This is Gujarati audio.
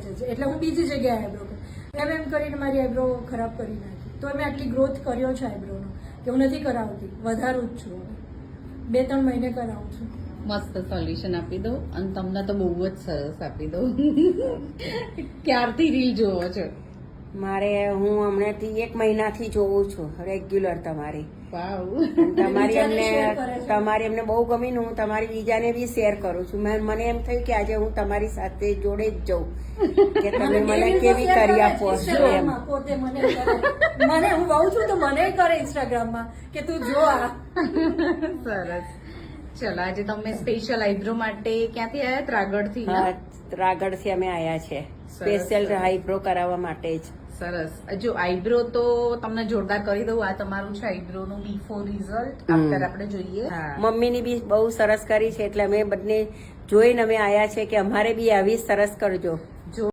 ખેંચે છે, એટલે હું બીજી જગ્યાએ આઈબ્રો કરું. એમ કરીને મારી આઈબ્રો ખરાબ કરી નાખી. તો મેં આટલી ગ્રોથ કર્યો છે આઈબ્રોનો કે હું નથી કરાવતી, વધારું જ છું. 2-3 મહિને કરાવું છું. મસ્ત સોલ્યુશન આપી દો અને તમને તો બહુ જ સરસ આપી દો. ક્યારથી રીલ જોવો છો? મારે હું હમણાંથી 1 મહિનાથી જોઉં છું રેગ્યુલર તમારી. વાવ. તમારી એમને બહુ ગમી ને હું તમારી બીજાને બી શેર કરું છું. મને એમ થયું કે આજે હું તમારી સાથે જોડે જ જાઉં કે તમે મને કેવી કરી આપો છો એમ. ઇન્સ્ટાગ્રામમાં પોતે મને હું કહું છું તો મને કરે ઇન્સ્ટાગ્રામમાં કે તું જો આ. સરસ. ચલો આજે તમે સ્પેશિયલ આઈબ્રો માટે ક્યાંથી આવ્યા? ત્રાગડથી ને? હા, રાગડથી અમે આયા છે સ્પેશિયલ આઈબ્રો કરાવવા માટે જ. સરસ. જો આઈબ્રો તો તમને જોરદાર કરી દઉં. આ તમારું છે આઈબ્રો નું બિફોર રિઝલ્ટ. આફ્ટર આપણે જોઈએ. મમ્મીની બી બહુ સરસ કરી છે એટલે અમે બંને જોઈને અમે આયા છે કે અમારે બી આવી સરસ કરજો.